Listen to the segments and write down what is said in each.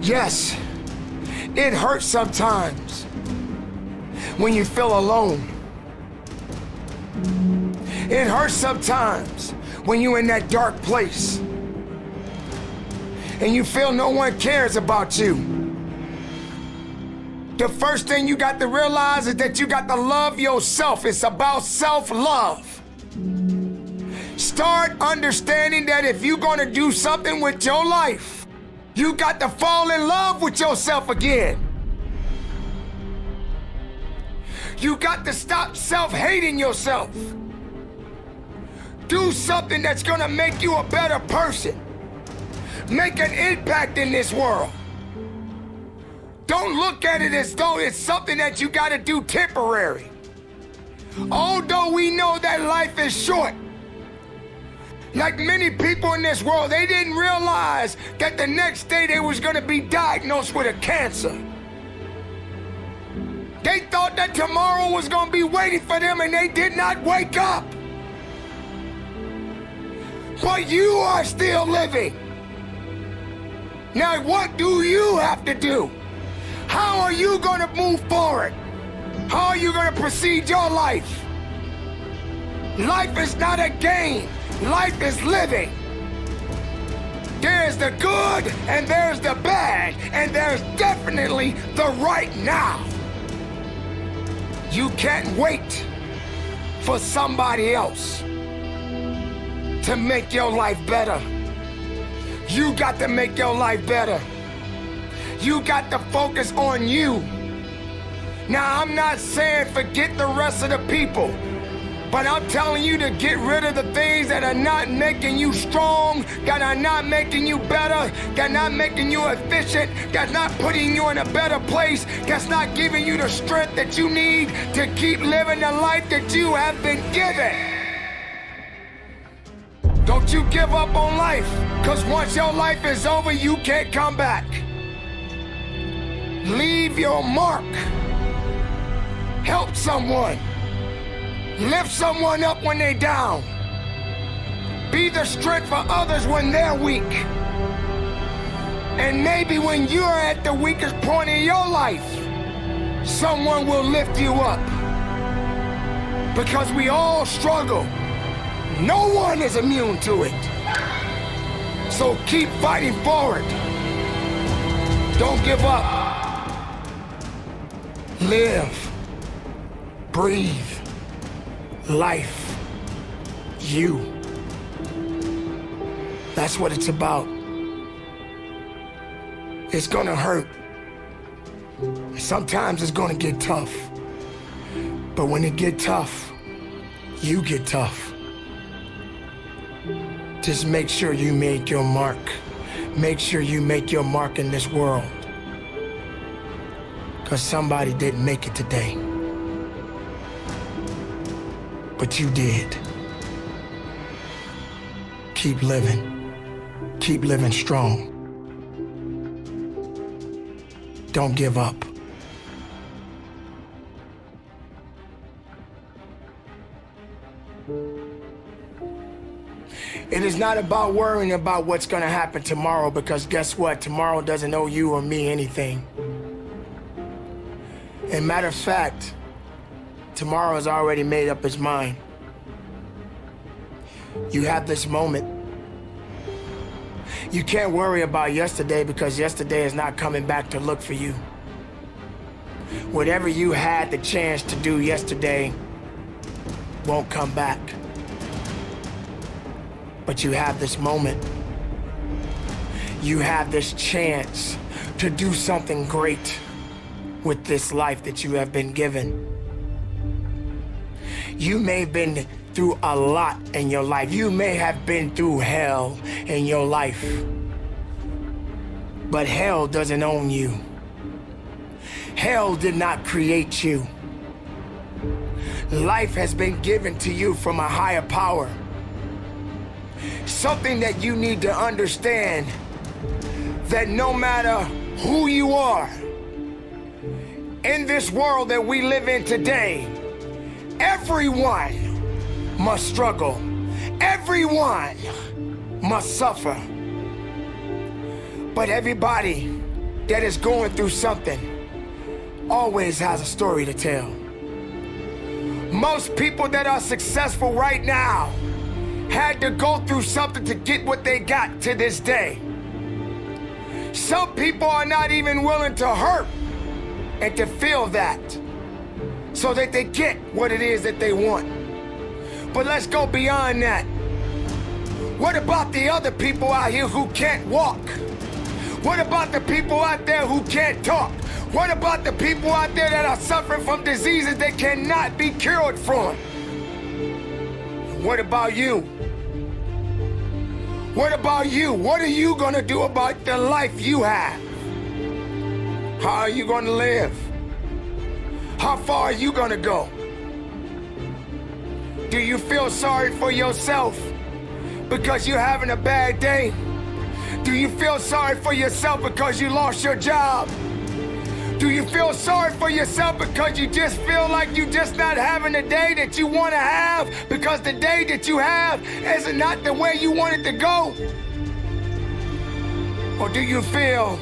Yes, it hurts sometimes when you feel alone. It hurts sometimes when you're in that dark place and you feel no one cares about you. The first thing you got to realize is that you got to love yourself. It's about self-love. Start understanding that if you're gonna do something with your life, you got to fall in love with yourself again. You got to stop self-hating yourself. Do something that's gonna make you a better person. Make an impact in this world. Don't look at it as though it's something that you gotta do temporary. Although we know that life is short, like many people in this world, they didn't realize that the next day they was gonna be diagnosed with a cancer. They thought that tomorrow was gonna be waiting for them and they did not wake up. But you are still living. Now what do you have to do? How are you gonna move forward? How are you gonna proceed your life? Life is not a game. Life is living. There's the good and there's the bad, and there's definitely the right now. You can't wait for somebody else to make your life better. You got to make your life better. You got to focus on you. Now, I'm not saying forget the rest of the people, but I'm telling you to get rid of the things that are not making you strong, that are not making you better, that are not making you efficient, that's not putting you in a better place, that's not giving you the strength that you need to keep living the life that you have been given. Don't you give up on life, because once your life is over, you can't come back. Leave your mark. Help someone. Lift someone up when they're down. Be the strength for others when they're weak. And maybe when you're at the weakest point in your life, someone will lift you up. Because we all struggle. No one is immune to it. So keep fighting forward. Don't give up. Live. Breathe. Life. You. That's what it's about. It's gonna hurt. Sometimes it's gonna get tough. But when it get tough, you get tough. Just make sure you make your mark. Make sure you make your mark in this world. Because somebody didn't make it today. But you did. Keep living. Keep living strong. Don't give up. It is not about worrying about what's gonna happen tomorrow, because guess what? Tomorrow doesn't owe you or me anything. And matter of fact, tomorrow has already made up its mind. You have this moment. You can't worry about yesterday, because yesterday is not coming back to look for you. Whatever you had the chance to do yesterday won't come back. But you have this moment. You have this chance to do something great with this life that you have been given. You may have been through a lot in your life. You may have been through hell in your life. But hell doesn't own you. Hell did not create you. Life has been given to you from a higher power. Something that you need to understand, that no matter who you are, in this world that we live in today, everyone must struggle. Everyone must suffer. But everybody that is going through something always has a story to tell. Most people that are successful right now had to go through something to get what they got to this day. Some people are not even willing to hurt and to feel that so that they get what it is that they want. But let's go beyond that. What about the other people out here who can't walk? What about the people out there who can't talk? What about the people out there that are suffering from diseases that cannot be cured from? What about you? What about you? What are you gonna do about the life you have? How are you gonna live? How far are you gonna go? Do you feel sorry for yourself because you're having a bad day? Do you feel sorry for yourself because you lost your job? Do you feel sorry for yourself because you just feel like you're just not having the day that you want to have because the day that you have is not the way you want it to go? Or do you feel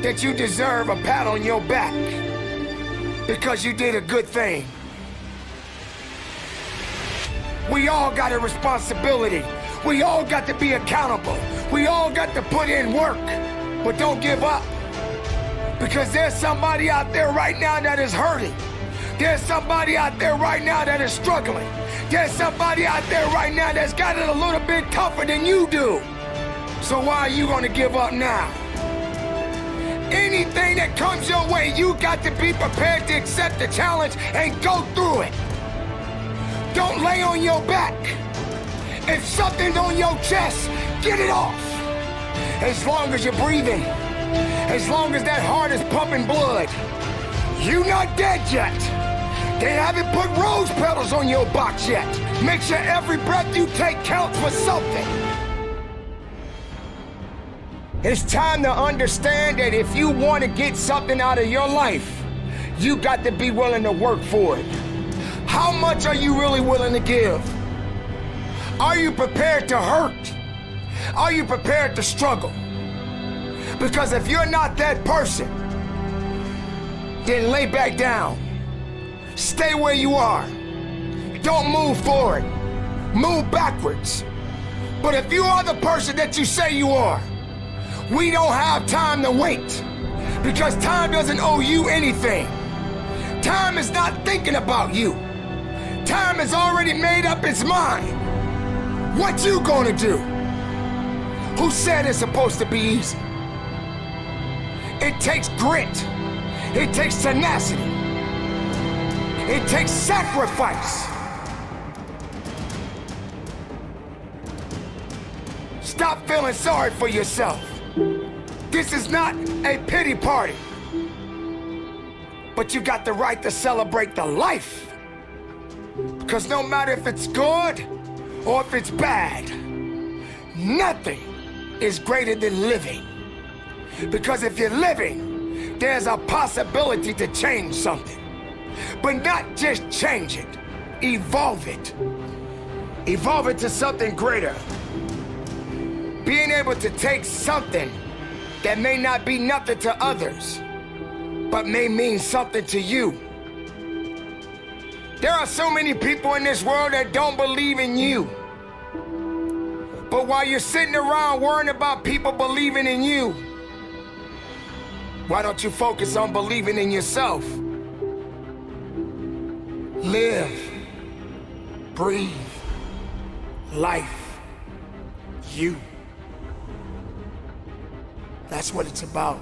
that you deserve a pat on your back because you did a good thing? We all got a responsibility. We all got to be accountable. We all got to put in work, but don't give up. Because there's somebody out there right now that is hurting. There's somebody out there right now that is struggling. There's somebody out there right now that's got it a little bit tougher than you do. So why are you gonna give up now? Anything that comes your way, you got to be prepared to accept the challenge and go through it. Don't lay on your back. If something's on your chest, get it off. As long as you're breathing, as long as that heart is pumping blood, you're not dead yet. They haven't put rose petals on your box yet. Make sure every breath you take counts for something. It's time to understand that if you want to get something out of your life, you got to be willing to work for it. How much are you really willing to give? Are you prepared to hurt? Are you prepared to struggle? Because if you're not that person, then lay back down. Stay where you are. Don't move forward. Move backwards. But if you are the person that you say you are, we don't have time to wait. Because time doesn't owe you anything. Time is not thinking about you. Time has already made up its mind. What you gonna do? Who said it's supposed to be easy? It takes grit. It takes tenacity. It takes sacrifice. Stop feeling sorry for yourself. This is not a pity party. But you got the right to celebrate the life. Because no matter if it's good or if it's bad, nothing is greater than living. Because if you're living, there's a possibility to change something. But not just change it, evolve it. Evolve it to something greater. Being able to take something that may not be nothing to others, but may mean something to you. There are so many people in this world that don't believe in you. But while you're sitting around worrying about people believing in you, why don't you focus on believing in yourself? Live, breathe, life, you. That's what it's about.